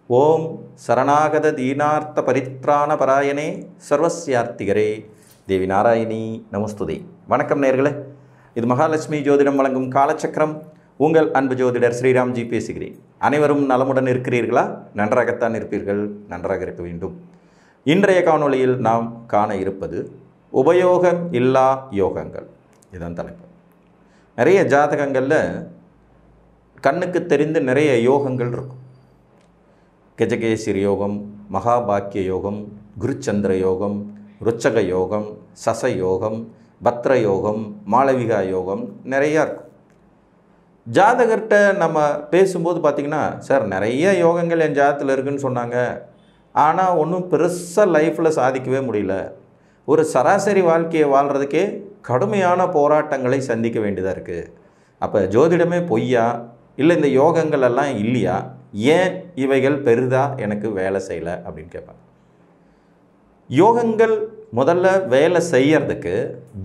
ஓம் சரணாகத தீனார்த்த பரித்ராண பராயணே சர்வஸ்யார்த்திகரே தேவி நாராயணி நமஸ்துதே. வணக்கம் நேயர்களே, இது மகாலட்சுமி ஜோதிடம் வழங்கும் காலச்சக்கரம். உங்கள் அன்பு ஜோதிடர் ஸ்ரீராம்ஜி பேசுகிறேன். அனைவரும் நலமுடன் இருக்கிறீர்களா? நன்றாகத்தான் இருப்பீர்கள், நன்றாக இருக்க வேண்டும். இன்றைய காணொளியில் நாம் காண இருப்பது உபயோகம் இல்லா யோகங்கள். இதுதான் தலைப்பு. நிறைய ஜாதகங்களில் கண்ணுக்கு தெரிந்து நிறைய யோகங்கள் இருக்கும். கஜகேசரி யோகம், மகாபாக்கிய யோகம், குருச்சந்திர யோகம், ருச்சக யோகம், சச யோகம், பத்ர யோகம், மாளவிகா யோகம் நிறையா இருக்கும். ஜாதகர்கிட்ட நம்ம பேசும்போது பார்த்திங்கன்னா, சார் நிறைய யோகங்கள் என் ஜாதகத்தில் இருக்குதுன்னு சொன்னாங்க, ஆனால் ஒன்றும் பெருசாக லைஃப்பில் சாதிக்கவே முடியல, ஒரு சராசரி வாழ்க்கையை வாழ்கிறதுக்கே கடுமையான போராட்டங்களை சந்திக்க வேண்டியதாக இருக்குது. அப்போ ஜோதிடமே பொய்யா, இல்லை இந்த யோகங்கள் எல்லாம் இல்லையா, ஏன் இவைகள் பெரிதாக எனக்கு வேலை செய்யலை அப்படின்னு கேட்பாங்க. யோகங்கள் முதல்ல வேலை செய்யறதுக்கு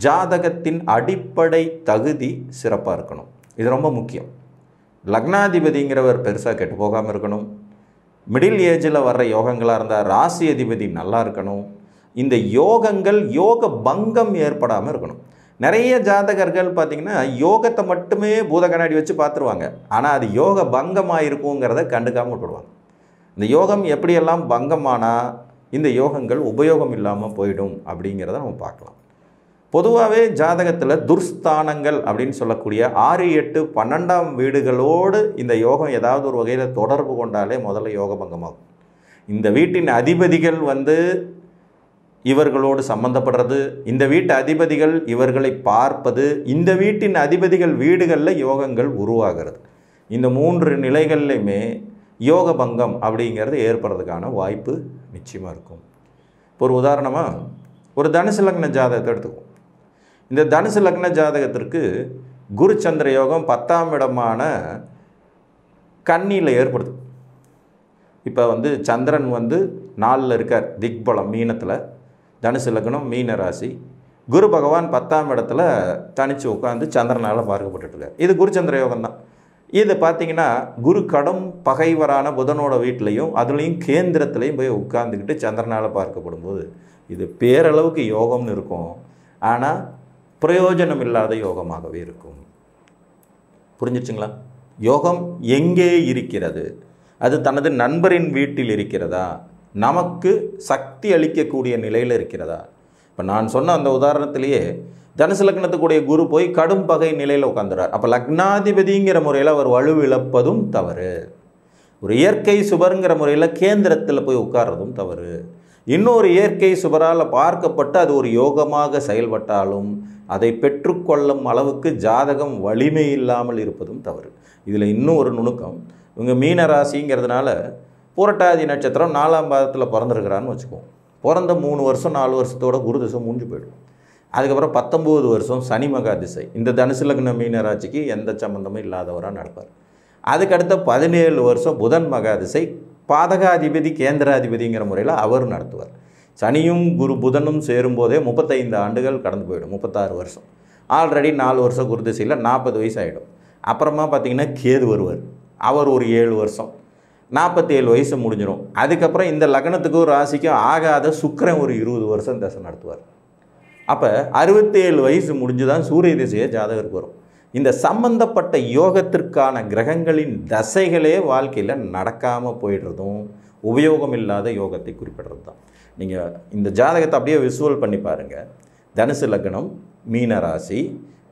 ஜாதகத்தின் அடிப்படை தகுதி சிறப்பாக இருக்கணும். இது ரொம்ப முக்கியம். லக்னாதிபதிங்கிறவர் பெருசாக கெட்டு போகாமல் இருக்கணும். மிடில் ஏஜில் வர்ற யோகங்களாக இருந்தால் ராசி அதிபதி நல்லா இருக்கணும். இந்த யோகங்கள் யோக பங்கம் ஏற்படாமல் இருக்கணும். நிறைய ஜாதகர்கள் பார்த்திங்கன்னா யோகத்தை மட்டுமே பூத கண்ணாடி வச்சு பார்த்துருவாங்க, ஆனால் அது யோக பங்கமாக இருக்குங்கிறத கண்டுக்காமல் விட்டுடுவாங்க. இந்த யோகம் எப்படியெல்லாம் பங்கமானால் இந்த யோகங்கள் உபயோகம் இல்லாமல் போயிடும் அப்படிங்கிறத நம்ம பார்க்கலாம். பொதுவாகவே ஜாதகத்தில் துர்ஸ்தானங்கள் அப்படின்னு சொல்லக்கூடிய 6, 8, 12ஆம் வீடுகளோடு இந்த யோகம் ஏதாவது ஒரு வகையில் தொடர்பு கொண்டாலே முதல்ல யோக பங்கமாகும். இந்த வீட்டின் அதிபதிகள் இவர்களோடு சம்பந்தப்படுறது, இந்த வீட்டு அதிபதிகள் இவர்களை பார்ப்பது, இந்த வீட்டின் அதிபதிகள் வீடுகளில் யோகங்கள் உருவாகிறது. இந்த 3 நிலைகள்லையுமே யோக பங்கம் அப்படிங்கிறது ஏற்படுறதுக்கான வாய்ப்பு நிச்சயமாக இருக்கும். இப்போ ஒரு உதாரணமாக ஒரு தனுசு லக்ன ஜாதகத்தை எடுத்துக்குவோம். இந்த தனுசு லக்ன ஜாதகத்திற்கு குருச்சந்திர யோகம் 10ஆம் இடமான கன்னியில் ஏற்படுது. இப்போ சந்திரன் 4ல் இருக்கார், திக்பலம் மீனத்தில், தனுசு லக்னம் மீன ராசி. குரு பகவான் 10ஆம் இடத்துல தனித்து உட்காந்து சந்திரனால் பார்க்கப்பட்டுருக்கார். இது குருச்சந்திர யோகம் தான். இது பார்த்திங்கன்னா குரு கடும் பகைவரான புதனோட வீட்லேயும் அதுலேயும் கேந்திரத்துலேயும் போய் உட்காந்துக்கிட்டு சந்திரனால் பார்க்கப்படும் போது இது பேரளவுக்கு யோகம்னு இருக்கும், ஆனால் பிரயோஜனம் இல்லாத யோகமாகவே இருக்கும். புரிஞ்சிச்சுங்களா? யோகம் எங்கே இருக்கிறது? அது தனது நண்பரின் வீட்டில் இருக்கிறதா? நமக்கு சக்தி அளிக்கக்கூடிய நிலையில் இருக்கிறதா? இப்போ நான் சொன்ன அந்த உதாரணத்திலேயே தனுசு லக்னத்துக்குடைய குரு போய் கடும் பகை நிலையில் உட்காந்துறார். அப்போ லக்னாதிபதிங்கிற முறையில் அவர் வலுவிழப்பதும் தவறு. ஒரு இயற்கை சுபருங்கிற முறையில் கேந்திரத்தில் போய் உட்கார்றதும் தவறு. இன்னொரு இயற்கை சுபரால் பார்க்கப்பட்டு அது ஒரு யோகமாக செயல்பட்டாலும் அதை பெற்றுக்கொள்ளும் அளவுக்கு ஜாதகம் வலிமை இல்லாமல் இருப்பதும் தவறு. இதில் இன்னும் ஒரு நுணுக்கம். இவங்க மீன ராசிங்கிறதுனால புரட்டாதி நட்சத்திரம் 4ஆம் பாதத்தில் பிறந்திருக்கிறான்னு வச்சுக்குவோம். பிறந்த 3 வருஷம் 4 வருஷத்தோட குரு திசை முடிஞ்சு போய்டும். அதுக்கப்புறம் 19 வருஷம் சனி மகா திசை. இந்த தனுசு லக்ன மீன ராசிக்கு எந்த சம்பந்தமும் இல்லாதவராக நடப்பார். அதுக்கடுத்த 17 வருஷம் புதன் மகா திசை, பாதகாதிபதி கேந்திராதிபதிங்கிற முறையில் அவர் நடத்துவார். சனியும் குரு புதனும் சேரும்போதே 35 ஆண்டுகள் கடந்து போயிடும், 36 வருஷம். ஆல்ரெடி 4 வருஷம் குரு திசையில் 40 வயசு ஆகிடும். அப்புறமா பார்த்திங்கன்னா கேது வருவார், அவர் ஒரு 7 வருஷம், 47 வயசு முடிஞ்சிடும். அதுக்கப்புறம் இந்த லக்னத்துக்கும் ராசிக்கும் ஆகாத சுக்கிரன் ஒரு 20 வருஷம் தசை நடத்துவார். அப்போ 67 வயசு முடிஞ்சு தான் சூரிய திசையை ஜாதகருக்கு வரும். இந்த சம்பந்தப்பட்ட யோகத்திற்கான கிரகங்களின் தசைகளே வாழ்க்கையில் நடக்காமல் போயிடுறதும் உபயோகம் இல்லாத யோகத்தை குறிப்பிடுறது தான். நீங்கள் இந்த ஜாதகத்தை அப்படியே விசுவல் பண்ணி பாருங்கள். தனுசு லக்னம், மீன ராசி,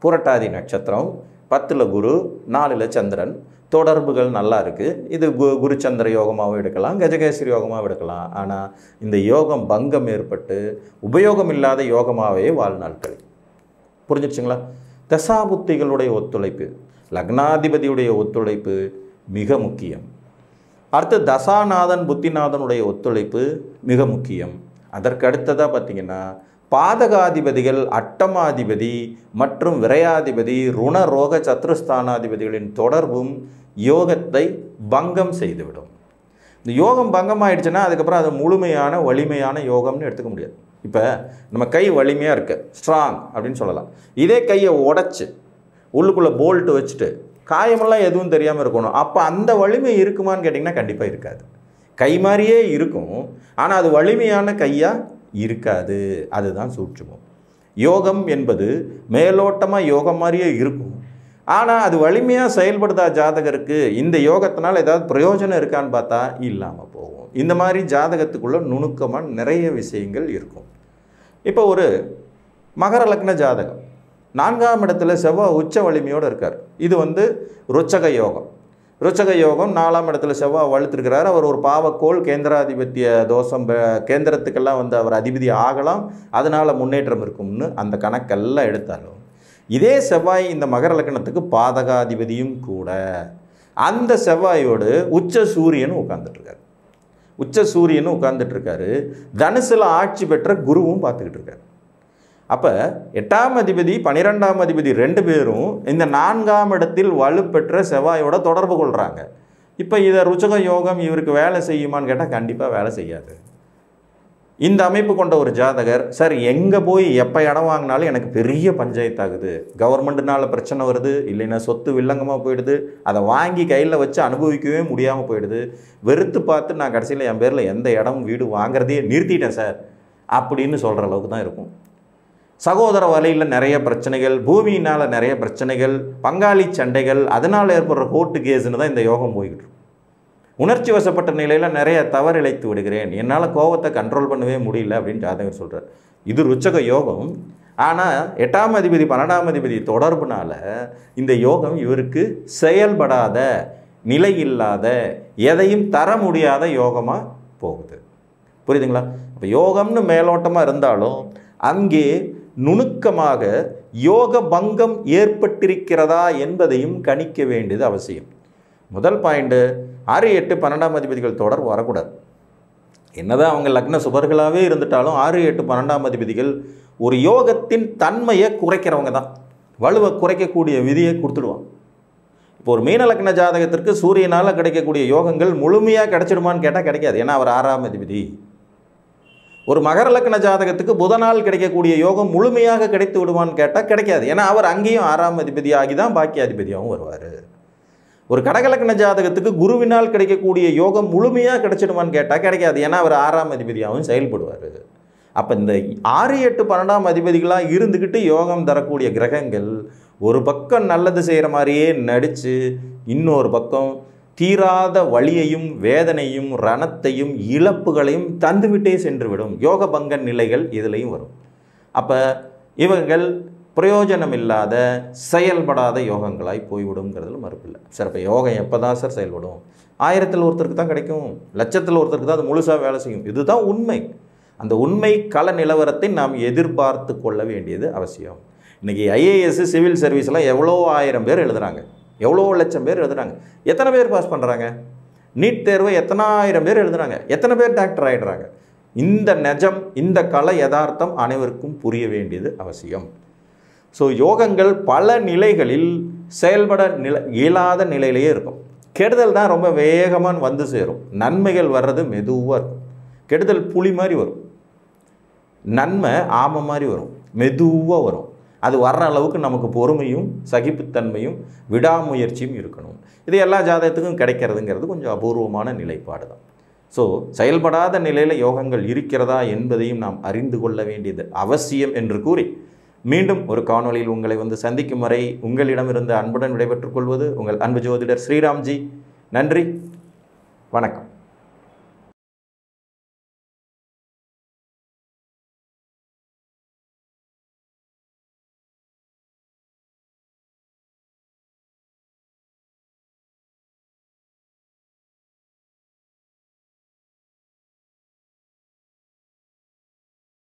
புரட்டாதி நட்சத்திரம், 10ல் குரு, 4ல் சந்திரன், தொடர்புகள் நல்லா இருக்குது. இது குருச்சந்திர யோகமாகவும் எடுக்கலாம், கஜகேசரி யோகமாகவும் எடுக்கலாம். ஆனால் இந்த யோகம் பங்கம் ஏற்பட்டு உபயோகம் இல்லாத யோகமாகவே வாழ்நாட்கள். புரிஞ்சிடுச்சுங்களா? தசாபுத்திகளுடைய ஒத்துழைப்பு, லக்னாதிபதியுடைய ஒத்துழைப்பு மிக முக்கியம். அடுத்து தசாநாதன் புத்திநாதனுடைய ஒத்துழைப்பு மிக முக்கியம். அதற்கு அடுத்ததாக பார்த்திங்கன்னா பாதகாதிபதிகள், அட்டமாதிபதி மற்றும் விரையாதிபதி, ருண ரோக சத்ருஸ்தானாதிபதிகளின் தொடர்பும் யோகத்தை பங்கம் செய்துவிடும். இந்த யோகம் பங்கம் ஆயிடுச்சுன்னா அதுக்கப்புறம் அது முழுமையான வலிமையான யோகம்னு எடுத்துக்க முடியாது. இப்போ நம்ம கை வலிமையாக இருக்குது, ஸ்ட்ராங் அப்படின்னு சொல்லலாம். இதே கையை உடச்சி உள்ளுக்குள்ளே போல்ட்டு வச்சுட்டு காயமெல்லாம் எதுவும் தெரியாமல் இருக்கணும். அப்போ அந்த வலிமை இருக்குமான்னு கேட்டிங்கன்னா கண்டிப்பாக இருக்காது. கை மாதிரியே இருக்கும், ஆனால் அது வலிமையான கையாக இருக்காது. அதுதான் சூட்சுமம். யோகம் என்பது மேலோட்டமாக யோகம் மாதிரியே இருக்கும், ஆனால் அது வலிமையாக செயல்படுதா ஜாதகருக்கு, இந்த யோகத்தினால் ஏதாவது பிரயோஜனம் இருக்கான்னு பார்த்தா இல்லாமல் போகும். இந்த மாதிரி ஜாதகத்துக்குள்ளே நுணுக்கமாக நிறைய விஷயங்கள் இருக்கும். இப்போ ஒரு மகர லக்ன ஜாதகம், 4ஆம் இடத்துல செவ்வாய் உச்ச வலிமையோடு இருக்கார். இது ருச்சக யோகம். ருச்சக யோகம் 4ஆம் இடத்துல செவ்வாய் வலுத்திருக்கிறார். அவர் ஒரு பாவக்கோள், கேந்திராதிபத்திய தோஷம், கேந்திரத்துக்கெல்லாம் அவர் அதிபதி ஆகலாம், அதனால் முன்னேற்றம் இருக்கும்னு அந்த கணக்கெல்லாம் எடுத்தாலும் இதே செவ்வாய் இந்த மகர லக்னத்துக்கு பாதகாதிபதியும் கூட. அந்த செவ்வாயோடு உச்ச சூரியன் உட்கார்ந்துட்டுருக்காரு. உச்ச சூரியனும் உட்கார்ந்துட்டுருக்காரு. தனுசில் ஆட்சி பெற்ற குருவும் பார்த்துக்கிட்டு இருக்காரு. அப்போ 8ஆம் அதிபதி 12ஆம் அதிபதி 2 பேரும் இந்த 4ஆம் இடத்தில் வலுப்பெற்ற செவ்வாயோட தொடர்பு கொள்கிறாங்க. இப்போ இதை ருச்சக யோகம் இவருக்கு வேலை செய்யுமான்னு கேட்டால் கண்டிப்பாக வேலை செய்யாது. இந்த அமைப்பு கொண்ட ஒரு ஜாதகர், சார் எங்கே போய் எப்போ இடம் வாங்கினாலும் எனக்கு பெரிய பஞ்சாயத்தாகுது, கவர்மெண்ட்டுனால பிரச்சனை வருது, இல்லைன்னா சொத்து வில்லங்கமாக போயிடுது, அதை வாங்கி கையில் வச்சு அனுபவிக்கவே முடியாமல் போயிடுது, வெறுத்து பார்த்து நான் கடைசியில் என் பேரில் எந்த இடம் வீடு வாங்குறதையே நிறுத்திட்டேன் சார் அப்படின்னு சொல்கிற அளவுக்கு தான் இருக்கும். சகோதர வலையில் நிறைய பிரச்சனைகள், பூமியினால் நிறைய பிரச்சனைகள், பங்காளி சண்டைகள், அதனால் ஏற்படுற கோர்ட்டு கேஸுன்னு தான் இந்த யோகம் போய்கிட்டு இருக்கும். உணர்ச்சி வசப்பட்ட நிலையில் நிறைய தவறு இழைத்து விடுகிறேன், என்னால் கோபத்தை கண்ட்ரோல் பண்ணவே முடியல அப்படின்னு ஜாதகர் சொல்கிறார். இது ருச்சக யோகம். ஆனால் 8ஆம் அதிபதி 12ஆம் அதிபதி தொடர்புனால இந்த யோகம் இவருக்கு செயல்படாத, நிலை இல்லாத, எதையும் தர முடியாத யோகமாக போகுது. புரியுதுங்களா? இப்போ யோகம்னு மேலோட்டமாக இருந்தாலும் அங்கே நுணுக்கமாக யோக பங்கம் ஏற்பட்டிருக்கிறதா என்பதையும் கணிக்க வேண்டியது அவசியம். முதல் பாயிண்ட்டு, 6, 8, 12ஆம் அதிபதிகள் தொடர்பு வரக்கூடாது. என்னதான் அவங்க லக்ன சுபர்களாகவே இருந்துட்டாலும் 6, 8, 12ஆம் அதிபதிகள் ஒரு யோகத்தின் தன்மையை குறைக்கிறவங்க தான். வலுவை குறைக்கக்கூடிய விதியை கொடுத்துடுவாங்க. இப்போ ஒரு மீன லக்ன ஜாதகத்திற்கு சூரியனால் கிடைக்கக்கூடிய யோகங்கள் முழுமையாக கிடைச்சிடுமான்னு கேட்டால் கிடைக்காது, ஏன்னா அவர் 6ஆம் அதிபதி. ஒரு மகர லக்ன ஜாதகத்துக்கு புதனால் கிடைக்கக்கூடிய யோகம் முழுமையாக கிடைத்து விடுவான்னு கேட்டால் கிடைக்காது, ஏன்னா அவர் அங்கேயும் 6ஆம் அதிபதி ஆகி தான் பாக்கிய அதிபதியாகவும் வருவார். ஒரு கடகலக்கண ஜாதகத்துக்கு குருவினால் கிடைக்கக்கூடிய யோகம் முழுமையாக கிடைச்சிடுமான்னு கேட்டால் கிடைக்காது, ஏன்னா அவர் 6ஆம் அதிபதியாகவும் செயல்படுவார். அப்போ இந்த 6, 8, 12ஆம் அதிபதிகளாக இருந்துக்கிட்டு யோகம் தரக்கூடிய கிரகங்கள் ஒரு பக்கம் நல்லது செய்கிற மாதிரியே நடித்து இன்னொரு பக்கம் தீராத வலியையும் வேதனையும் ரணத்தையும் இழப்புகளையும் தந்துவிட்டே சென்றுவிடும். யோக பங்க நிலைகள் இதுலேயும் வரும். அப்போ இவங்கள் பிரயோஜனம் இல்லாத செயல்படாத யோகங்களாய் போய்விடுங்கிறதுல மறுப்பில்லை. சார் இப்போ யோகம் எப்போ தான் சார் செயல்படும்? 1000ல் ஒருத்தருக்கு தான் கிடைக்கும், லட்சத்தில் ஒருத்தருக்கு தான் அது முழுசாக வேலை செய்யும். இதுதான் உண்மை. அந்த உண்மை கள நிலவரத்தை நாம் எதிர்பார்த்து கொள்ள வேண்டியது அவசியம். இன்றைக்கி ஐஏஎஸ் சிவில் சர்வீஸ்லாம் எவ்வளோ 1000 பேர் எழுதுகிறாங்க, எவ்வளோ லட்சம் பேர் எழுதுகிறாங்க. எத்தனை பேர் பாஸ் பண்ணுறாங்க? நீட் தேர்வை எத்தனை 1000 பேர் எழுதுகிறாங்க, எத்தனை பேர் டாக்டர் ஆகிடுறாங்க? இந்த நிஜம், இந்த கலை யதார்த்தம் அனைவருக்கும் புரிய வேண்டியது அவசியம். ஸோ யோகங்கள் பல நிலைகளில் செயல்பட இயலாத நிலையிலேயே இருக்கும். கெடுதல் தான் ரொம்ப வேகமாக வந்து சேரும், நன்மைகள் வர்றது மெதுவாக இருக்கும். கெடுதல் புலி மாதிரி வரும், நன்மை ஆமை மாதிரி வரும், மெதுவாக வரும். அது வர்ற அளவுக்கு நமக்கு பொறுமையும் சகிப்புத்தன்மையும் விடாமுயற்சியும் இருக்கணும். இது எல்லா ஜாதகத்துக்கும் கிடைக்கிறதுங்கிறது கொஞ்சம் அபூர்வமான நிலைப்பாடு தான். ஸோ செயல்படாத நிலையில் யோகங்கள் இருக்கிறதா என்பதையும் நாம் அறிந்து கொள்ள வேண்டியது அவசியம் என்று கூறி, மீண்டும் ஒரு காணொளியில் உங்களை சந்திக்கும் வரை உங்களிடமிருந்து அன்புடன் விடைபெற்றுக் கொள்வது உங்கள் அன்பு ஜோதிடர் ஸ்ரீராம்ஜி. நன்றி, வணக்கம்.